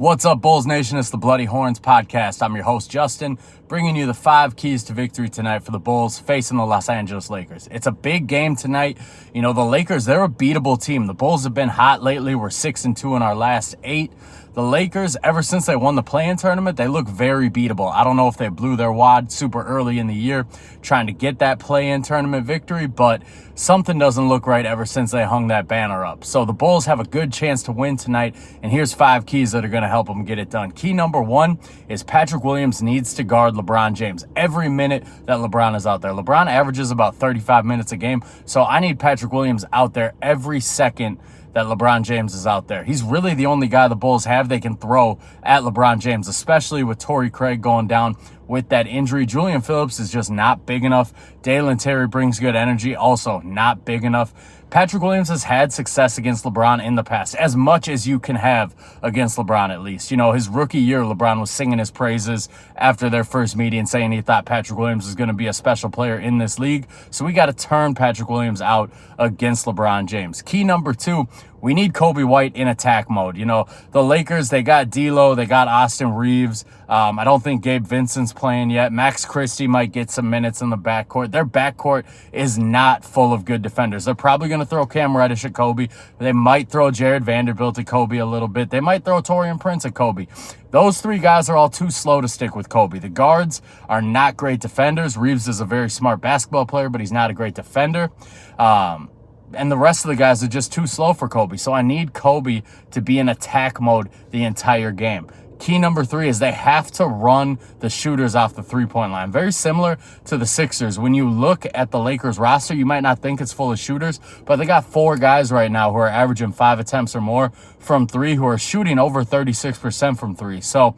What's up, Bulls Nation? It's the Bloody Horns podcast. I'm your host, Justin, bringing you the 5 keys to victory tonight for the Bulls facing the Los Angeles Lakers. It's a big game tonight. You know, the Lakers, they're a beatable team. The Bulls have been hot lately. We're 6-2 in our last 8. The Lakers, ever since they won the play-in tournament, they look very beatable. I don't know if they blew their wad super early in the year trying to get that play-in tournament victory, but something doesn't look right ever since they hung that banner up. So the Bulls have a good chance to win tonight, and here's 5 keys that are going to help them get it done. Key number 1 is Patrick Williams needs to guard LeBron James every minute that LeBron is out there. LeBron averages about 35 minutes a game, so I need Patrick Williams out there every second that LeBron James is out there. He's really the only guy the Bulls have they can throw at LeBron James, especially with Torrey Craig going down with that injury. Julian Phillips is just not big enough. Dalen Terry brings good energy, also not big enough. Patrick Williams has had success against LeBron in the past, as much as you can have against LeBron at least. You know, his rookie year, LeBron was singing his praises after their first meeting, saying he thought Patrick Williams was going to be a special player in this league. So we got to turn Patrick Williams out against LeBron James. Key number 2, we need Coby White in attack mode. You know, the Lakers, they got D'Lo, they got Austin Reeves. I don't think Gabe Vincent's playing yet. Max Christie might get some minutes in the backcourt. Their backcourt is not full of good defenders. They're probably going to throw Cam Reddish at Coby. They might throw Jared Vanderbilt at Coby a little bit. They might throw Taurean Prince at Coby. Those 3 guys are all too slow to stick with Coby. The guards are not great defenders. Reeves is a very smart basketball player, but he's not a great defender. And the rest of the guys are just too slow for Coby. So I need Coby to be in attack mode the entire game. Key number 3 is they have to run the shooters off the three-point line. Very similar to the Sixers. When you look at the Lakers roster, you might not think it's full of shooters, but they got 4 guys right now who are averaging 5 attempts or more from 3, who are shooting over 36% from 3. So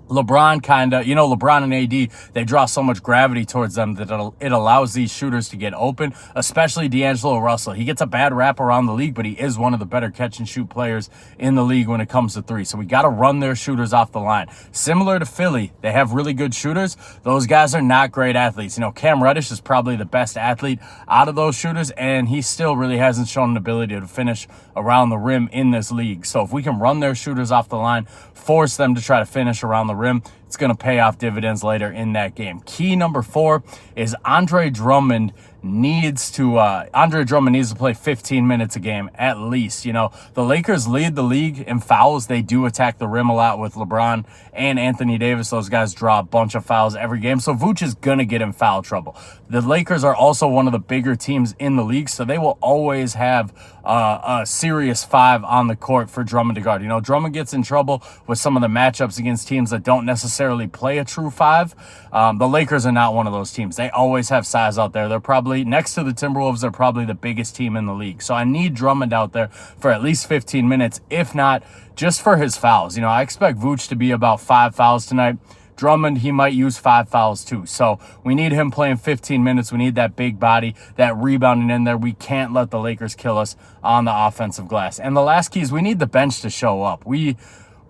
LeBron LeBron and AD, they draw so much gravity towards them that it allows these shooters to get open, especially D'Angelo Russell. He gets a bad rap around the league, but he is one of the better catch-and-shoot players in the league when it comes to 3. So we got to run their shooters off the line. Similar to Philly, they have really good shooters. Those guys are not great athletes. You know, Cam Reddish is probably the best athlete out of those shooters, and he still really hasn't shown an ability to finish around the rim in this league. So if we can run their shooters off the line, force them to try to finish around the rim, it's going to pay off dividends later in that game. Key number 4 is Andre Drummond needs to play 15 minutes a game at least. You know, the Lakers lead the league in fouls. They do attack the rim a lot with LeBron and Anthony Davis. Those guys draw a bunch of fouls every game, so Vooch is going to get in foul trouble. The Lakers are also one of the bigger teams in the league, so they will always have a serious 5 on the court for Drummond to guard. You know, Drummond gets in trouble with some of the matchups against teams that don't necessarily play a true 5. The Lakers are not one of those teams. They always have size out there. They're probably, next to the Timberwolves, they're probably the biggest team in the league. So I need Drummond out there for at least 15 minutes, if not just for his fouls. You know, I expect Vooch to be about 5 fouls tonight. Drummond, he might use 5 fouls too. So we need him playing 15 minutes. We need that big body, that rebounding in there. We can't let the Lakers kill us on the offensive glass. And the last key is we need the bench to show up. We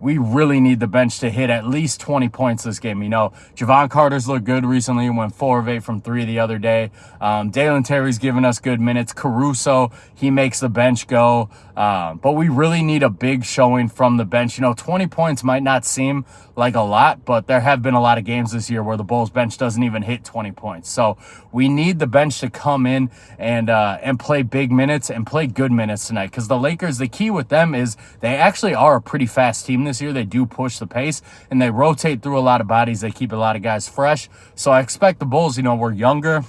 really need the bench to hit at least 20 points this game. You know, Javon Carter's looked good recently. He went 4 of 8 from 3 the other day. Dalen Terry's given us good minutes. Caruso, he makes the bench go. But we really need a big showing from the bench. You know, 20 points might not seem like a lot, but there have been a lot of games this year where the Bulls bench doesn't even hit 20 points. So we need the bench to come in and play big minutes and play good minutes tonight. Because the Lakers, the key with them is they actually are a pretty fast team this year. They do push the pace and they rotate through a lot of bodies. They keep a lot of guys fresh. So I expect the Bulls, you know, we're younger.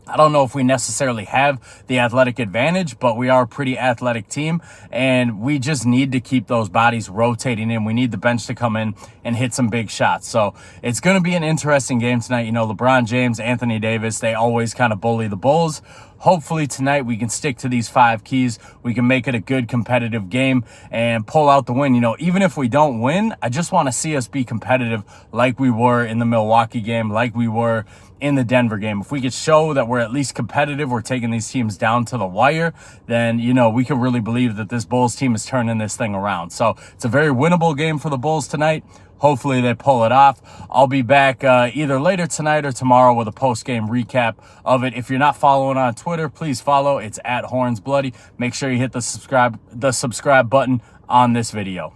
I don't know if we necessarily have the athletic advantage, but we are a pretty athletic team, and we just need to keep those bodies rotating in. We need the bench to come in and hit some big shots. So it's going to be an interesting game tonight. You know, LeBron James, Anthony Davis, they always kind of bully the Bulls. Hopefully tonight we can stick to these 5 keys. We can make it a good competitive game and pull out the win. You know, even if we don't win, I just want to see us be competitive like we were in the Milwaukee game, like we were in the Denver game. If we could show that we're at least competitive, we're taking these teams down to the wire, then, you know, we can really believe that this Bulls team is turning this thing around. So it's a very winnable game for the Bulls tonight. Hopefully they pull it off. I'll be back either later tonight or tomorrow with a post-game recap of it. If you're not following on Twitter, please follow. It's @HornsBloody. Make sure you hit the subscribe button on this video.